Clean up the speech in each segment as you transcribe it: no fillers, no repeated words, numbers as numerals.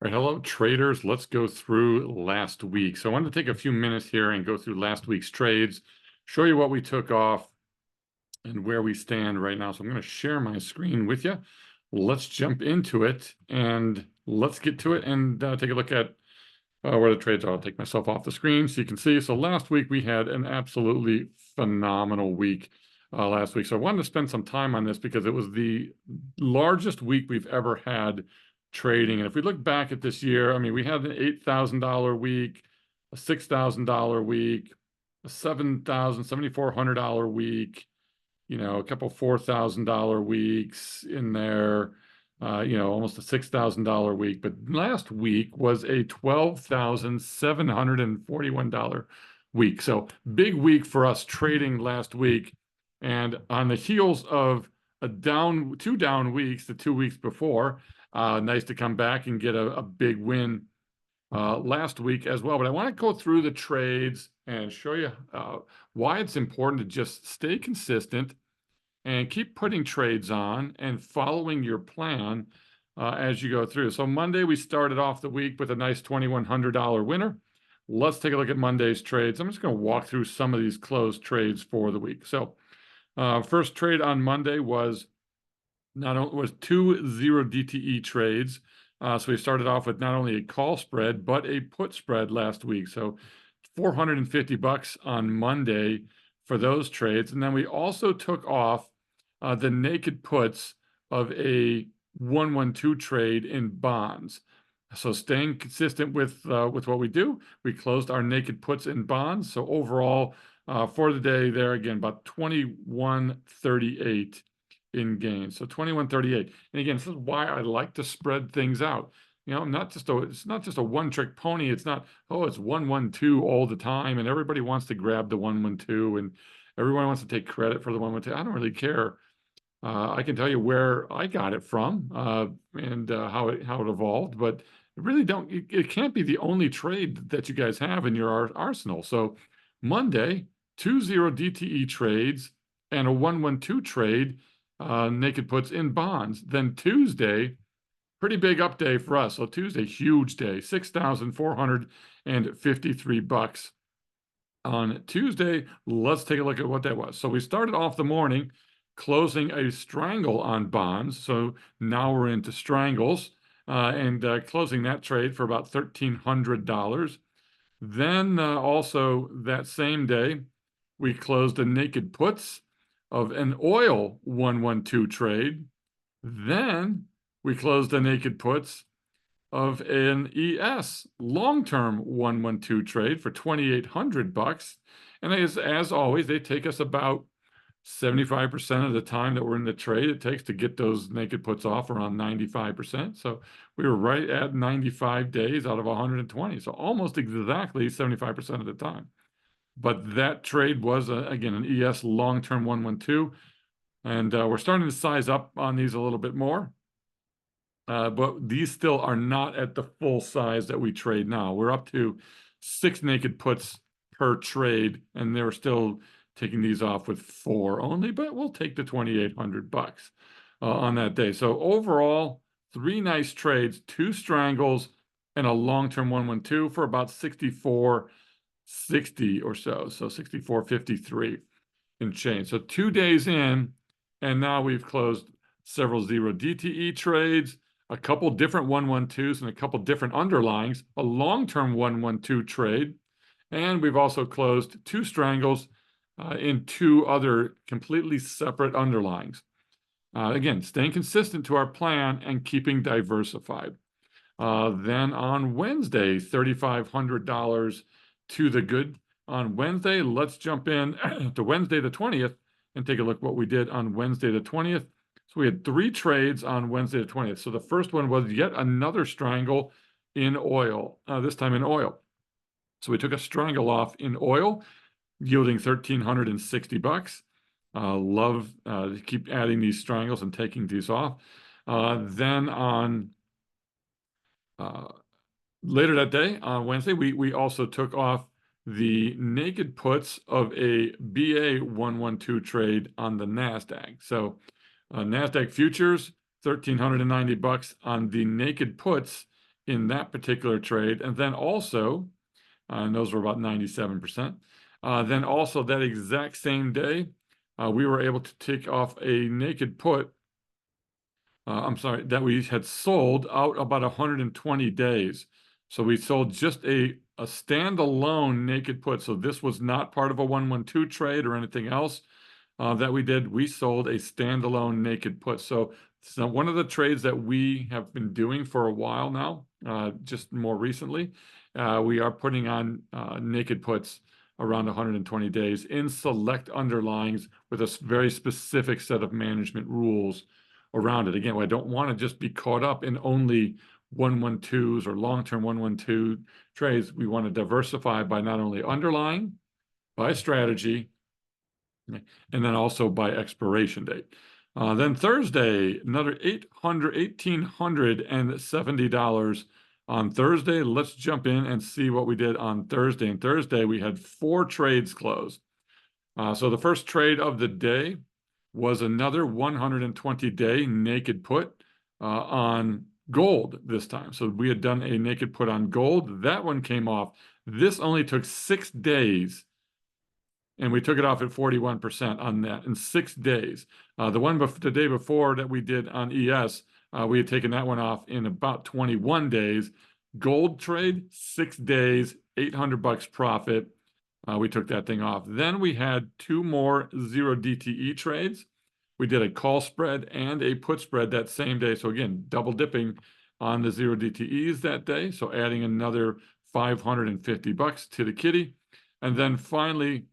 All right, hello traders. Let's go through last week. So I wanted to take a few minutes here and go through last week's trades, show you what we took off and where we stand right now. So I'm going to share my screen with you. Let's jump into it and let's get to it and take a look at where the trades are. I'll take myself off the screen so you can see. So last week we had an absolutely phenomenal week last week. So I wanted to spend some time on this because it was the largest week we've ever had trading. And if we look back at this year, I mean, we had an $8,000 week, a $6,000 week, a $7,400 week, a couple $4,000 weeks in there, almost a $6,000 week. But last week was a $12,741 week. So big week for us trading last week. And on the heels of two down weeks, the 2 weeks before, nice to come back and get a big win last week as well. But I want to go through the trades and show you why it's important to just stay consistent and keep putting trades on and following your plan as you go through. So Monday, we started off the week with a nice $2,100 winner. Let's take a look at Monday's trades. I'm just going to walk through some of these closed trades for the week. So first trade on Monday was two 0 DTE trades. So we started off with not only a call spread, but a put spread last week. So $450 on Monday for those trades. And then we also took off the naked puts of a 112 trade in bonds. So staying consistent with what we do, we closed our naked puts in bonds. So overall for the day there, again, about 2138 in gains. So 2138. And again, this is why I like to spread things out. It's not just a one-trick pony. It's not, it's 112 all the time, and everybody wants to grab the 112, and everyone wants to take credit for the 112. I don't really care. I can tell you where I got it from and how it evolved, but it can't be the only trade that you guys have in your arsenal. So Monday, 2-0 DTE trades and a 112 trade, naked puts in bonds. Then Tuesday, pretty big up day for us. So Tuesday, huge day, $6,453 on Tuesday. Let's take a look at what that was. So we started off the morning closing a strangle on bonds. So now we're into strangles and closing that trade for about $1,300. Then also that same day, we closed a naked puts of an oil 112 trade. Then we closed the naked puts of an ES long-term 112 trade for $2,800. And as always, they take us about 75% of the time that we're in the trade it takes to get those naked puts off, around 95%. So we were right at 95 days out of 120. So almost exactly 75% of the time. But that trade was, again, an ES long-term 112. And we're starting to size up on these a little bit more. But these still are not at the full size that we trade now. We're up to 6 naked puts per trade, and they're still taking these off with 4 only, but we'll take the $2,800 on that day. So overall, 3 nice trades, 2 strangles, and a long-term 112 for about 64.60 or so. So 64.53 and change. So 2 days in, and now we've closed several 0 DTE trades, a couple different 112s and a couple different underlyings, a long-term 112 trade, and we've also closed 2 strangles in 2 other completely separate underlyings. Again, staying consistent to our plan and keeping diversified. Then on Wednesday, $3,500 to the good. On Wednesday, let's jump in to Wednesday the 20th and take a look what we did on Wednesday the 20th. So we had 3 trades on Wednesday the 20th. So the first one was yet another strangle in oil, this time in oil. So we took a strangle off in oil, yielding $1,360. Love to keep adding these strangles and taking these off. Then on later that day, on Wednesday, we also took off the naked puts of a BA 112 trade on the NASDAQ. So NASDAQ futures, $1,390 on the naked puts in that particular trade. And then also, and those were about 97%. Then also that exact same day, we were able to take off a naked put. I'm sorry, that we had sold out about 120 days. So we sold just a standalone naked put. So this was not part of a 112 trade or anything else that we did. We sold a standalone naked put. So one of the trades that we have been doing for a while now, just more recently, we are putting on naked puts around 120 days in select underlyings with a very specific set of management rules around it. Again, I don't want to just be caught up in only 112s or long-term 112 trades. We want to diversify by not only underlying, by strategy, and then also by expiration date. Then Thursday, another $1,870 on Thursday. Let's jump in and see what we did on Thursday. And Thursday, we had 4 trades closed. So the first trade of the day was another 120-day naked put on gold this time. So we had done a naked put on gold. That one came off. This only took 6 days, and we took it off at 41% on that in 6 days. The day before that we did on ES, we had taken that one off in about 21 days. Gold trade, 6 days, $800 profit. We took that thing off. Then we had 2 more 0 DTE trades. We did a call spread and a put spread that same day. So again, double dipping on the 0 DTEs that day. So adding another $550 to the kitty. And then finally,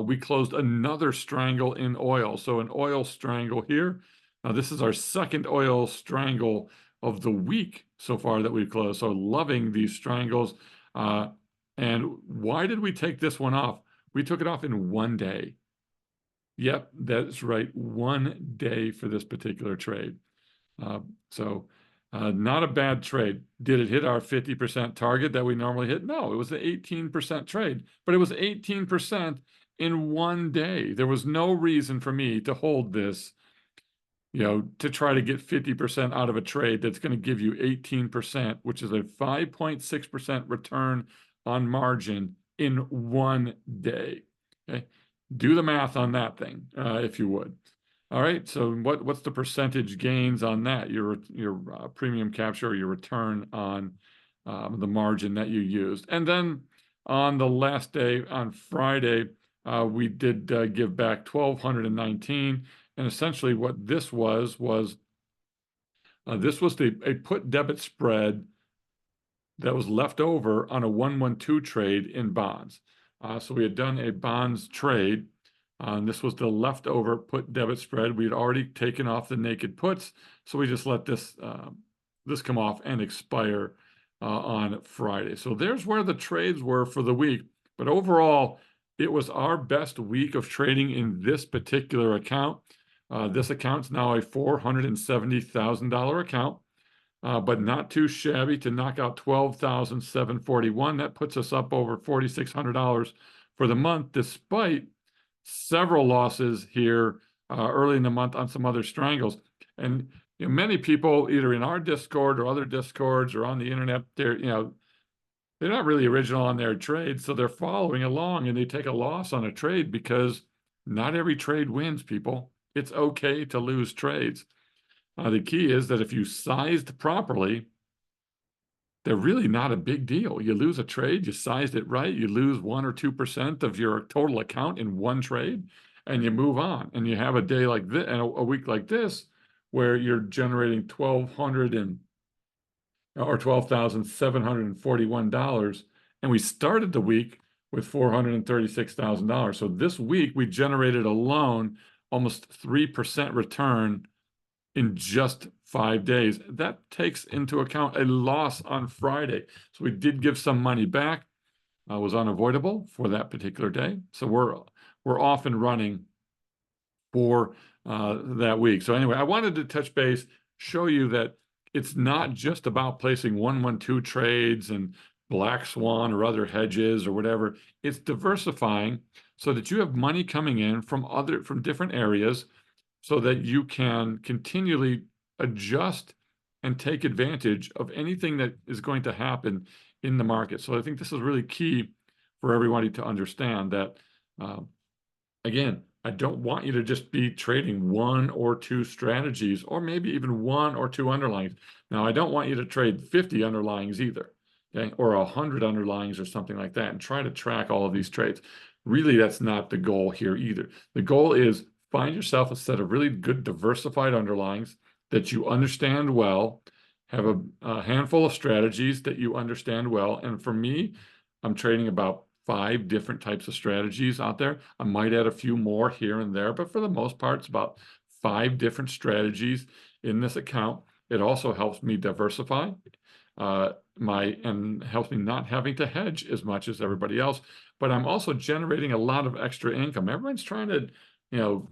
we closed another strangle in oil. So an oil strangle here. Now this is our second oil strangle of the week so far that we've closed. So loving these strangles. And why did we take this one off? We took it off in 1 day. Yep, that's right. 1 day for this particular trade. Not a bad trade. Did it hit our 50% target that we normally hit? No, it was an 18% trade, but it was 18% in 1 day. There was no reason for me to hold this, to try to get 50% out of a trade that's going to give you 18%, which is a 5.6% return on margin in 1 day. Okay, do the math on that thing, if you would. All right, so what's the percentage gains on that? Your premium capture, or your return on the margin that you used. And then on the last day, on Friday, we did give back 1,219, and essentially what this was this was a put debit spread that was left over on a 112 trade in bonds. So we had done a bonds trade. This was the leftover put debit spread. We had already taken off the naked puts, so we just let this come off and expire on Friday. So there's where the trades were for the week. But overall, it was our best week of trading in this particular account. This account's now a $470,000 account. But not too shabby to knock out $12,741. That puts us up over $4,600 for the month, despite several losses here early in the month on some other strangles. And many people, either in our Discord or other Discords or on the internet, they're not really original on their trades, so they're following along and they take a loss on a trade because not every trade wins, people. It's okay to lose trades. The key is that if you sized properly, they're really not a big deal. You lose a trade, you sized it right, you lose 1 or 2% of your total account in one trade, and you move on. And you have a day like this and a week like this where you're generating $12,741, and we started the week with $436,000. So this week we generated alone almost 3% return in just 5 days. That takes into account a loss on Friday. So we did give some money back. Was unavoidable for that particular day. So we're off and running for that week. So anyway, I wanted to touch base, show you that it's not just about placing 112 trades and black swan or other hedges or whatever. It's diversifying so that you have money coming in from different areas, so that you can continually adjust and take advantage of anything that is going to happen in the market. So I think this is really key for everybody to understand that, again, I don't want you to just be trading one or two strategies, or maybe even one or two underlyings. Now, I don't want you to trade 50 underlyings either, okay, or 100 underlyings or something like that, and try to track all of these trades. Really, that's not the goal here either. The goal is find yourself a set of really good diversified underlyings that you understand well, have a handful of strategies that you understand well. And for me, I'm trading about 5 different types of strategies out there. I might add a few more here and there, but for the most part, it's about 5 different strategies in this account. It also helps me diversify and helps me not having to hedge as much as everybody else. But I'm also generating a lot of extra income. Everyone's trying to,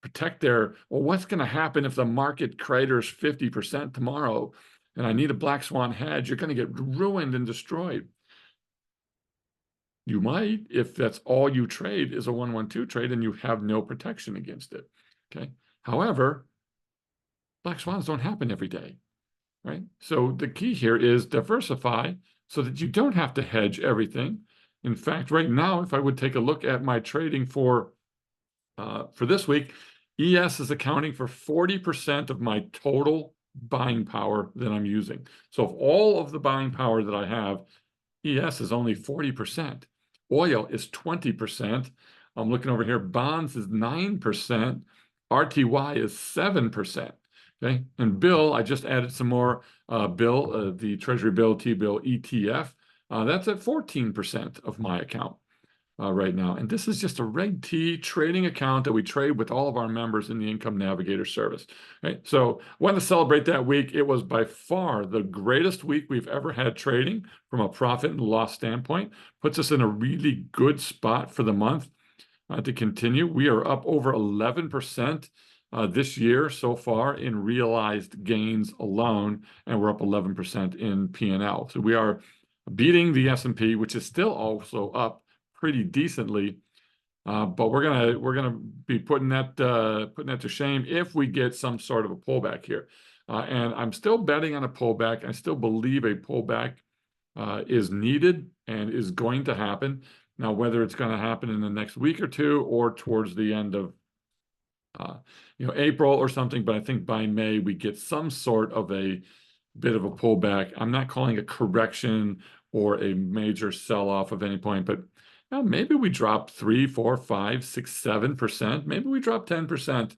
protect well, what's going to happen if the market craters 50% tomorrow and I need a black swan hedge? You're going to get ruined and destroyed. You might, if that's all you trade is a 112 trade and you have no protection against it. Okay. However, black swans don't happen every day, right? So the key here is diversify so that you don't have to hedge everything. In fact, right now, if I would take a look at my trading for this week, ES is accounting for 40% of my total buying power that I'm using. So if all of the buying power that I have, ES is only 40%. Oil is 20%. I'm looking over here. Bonds is 9%. RTY is 7%. Okay. And bill, I just added some more bill, the Treasury bill, T-bill ETF. That's at 14% of my account right now. And this is just a Reg T trading account that we trade with all of our members in the Income Navigator service. Right? So I want to celebrate that week. It was by far the greatest week we've ever had trading from a profit and loss standpoint. Puts us in a really good spot for the month to continue. We are up over 11% this year so far in realized gains alone, and we're up 11% in P&L. So we are beating the S&P, which is still also up pretty decently, but we're gonna be putting that to shame if we get some sort of a pullback here. And I'm still betting on a pullback. I still believe a pullback is needed and is going to happen. Now, whether it's going to happen in the next week or two or towards the end of April or something, but I think by May we get some sort of a bit of a pullback. I'm not calling a correction or a major sell-off of any point, but maybe we drop 3, 4, 5, 6, 7%. Maybe we drop 10%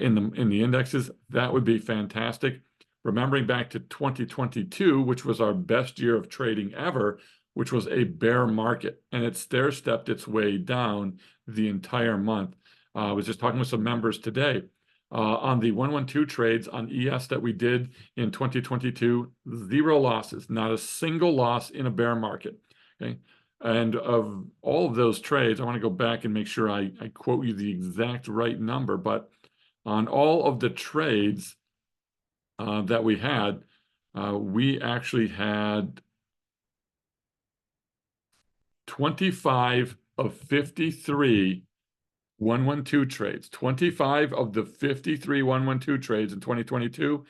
in the indexes. That would be fantastic. Remembering back to 2022, which was our best year of trading ever, which was a bear market, and it stair-stepped its way down the entire month. I was just talking with some members today on the 112 trades on ES that we did in 2022, 0 losses, not a single loss in a bear market. Okay. And of all of those trades, I want to go back and make sure I quote you the exact right number, but on all of the trades that we had, we actually had 25 of 53 112 trades. 25 of the 53 112 trades in 2022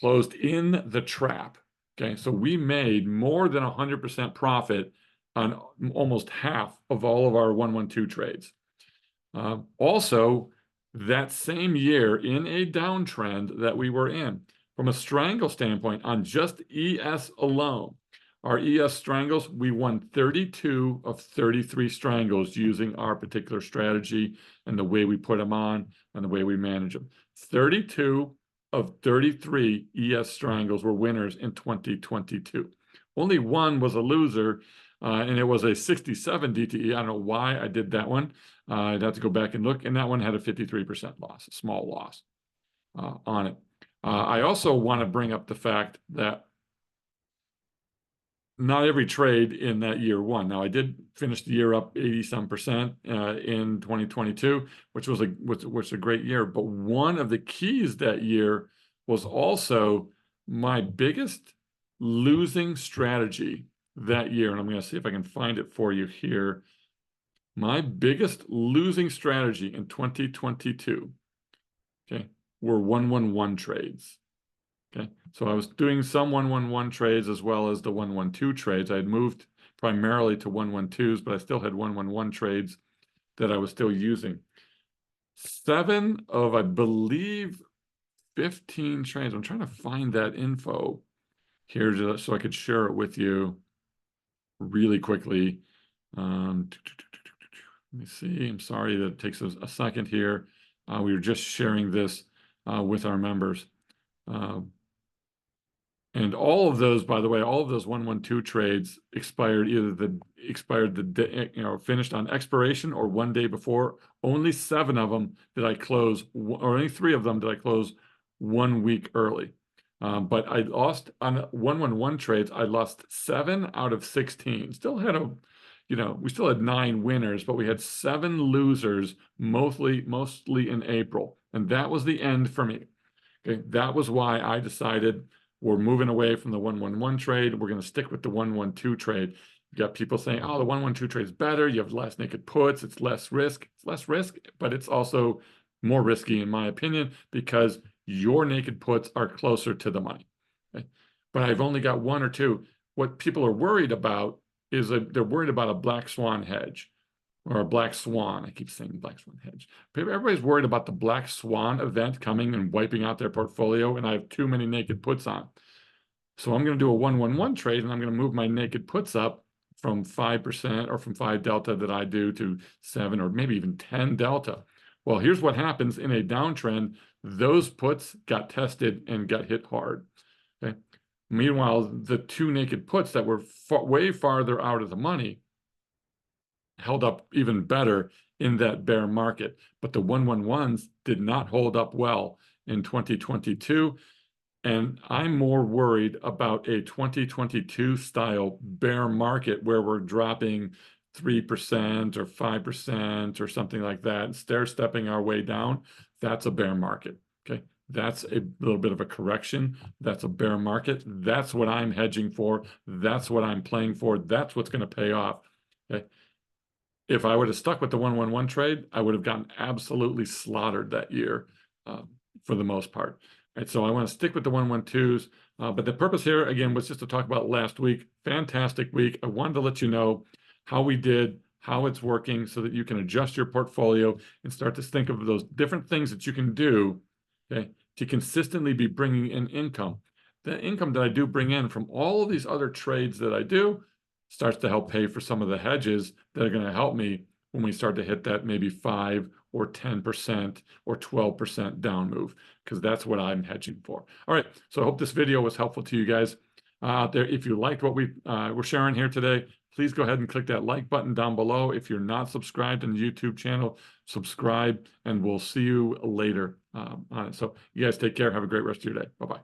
closed in the trap. Okay, so we made more than 100% profit on almost half of all of our 112 trades. Also, that same year, in a downtrend that we were in, from a strangle standpoint, on just ES alone, our ES strangles, we won 32 of 33 strangles using our particular strategy and the way we put them on and the way we manage them. 32 of 33 ES strangles were winners in 2022. Only one was a loser, and it was a 67 DTE. I don't know why I did that one. I'd have to go back and look, and that one had a 53% loss, a small loss on it. I also want to bring up the fact that not every trade in that year won. Now, I did finish the year up 80-some% in 2022, which was a great year. But one of the keys that year was also my biggest losing strategy that year. And I'm going to see if I can find it for you here. My biggest losing strategy in 2022, okay, were 111 trades. Okay, so I was doing some 111 trades as well as the 112 trades. I had moved primarily to 112s, but I still had 111 trades that I was still using. 7 of, I believe, 15 trades. I'm trying to find that info here just so I could share it with you really quickly. Let me see. I'm sorry that it takes a second here. We were just sharing this with our members. And all of those, by the way, all of those 112 trades expired finished on expiration or one day before. Only 7 of them did I close, or only 3 of them did I close 1 week early. But I lost on 111 trades. I lost 7 out of 16. Still had we still had 9 winners, but we had 7 losers, mostly in April, and that was the end for me. Okay, that was why I decided we're moving away from the 111 trade. We're going to stick with the 112 trade. You got people saying, oh, the 112 trade is better. You have less naked puts. It's less risk. It's less risk, but it's also more risky, in my opinion, because your naked puts are closer to the money. Okay? But I've only got 1 or 2. What people are worried about is they're worried about a black swan hedge. Or a black swan. I keep saying black swan hedge. Everybody's worried about the black swan event coming and wiping out their portfolio, and I have too many naked puts on. So I'm going to do a 111 trade, and I'm going to move my naked puts up from 5% or from 5 delta that I do to 7 or maybe even 10 delta. Well, here's what happens in a downtrend. Those puts got tested and got hit hard. Okay. Meanwhile, the 2 naked puts that were way farther out of the money held up even better in that bear market. But the 111s did not hold up well in 2022. And I'm more worried about a 2022 style bear market where we're dropping 3% or 5% or something like that, stair-stepping our way down. That's a bear market. Okay. That's a little bit of a correction. That's a bear market. That's what I'm hedging for. That's what I'm playing for. That's what's going to pay off. Okay. If I would have stuck with the 111 trade, I would have gotten absolutely slaughtered that year for the most part. Right, so I want to stick with the 112s. But the purpose here, again, was just to talk about last week. Fantastic week. I wanted to let you know how we did, how it's working, so that you can adjust your portfolio and start to think of those different things that you can do, okay, to consistently be bringing in income. The income that I do bring in from all of these other trades that I do starts to help pay for some of the hedges that are going to help me when we start to hit that maybe 5 or 10% or 12% down move, because that's what I'm hedging for. All right, so I hope this video was helpful to you guys out there. If you liked what we were sharing here today, please go ahead and click that like button down below. If you're not subscribed to the YouTube channel, subscribe, and we'll see you later on it. So you guys take care. Have a great rest of your day. Bye-bye.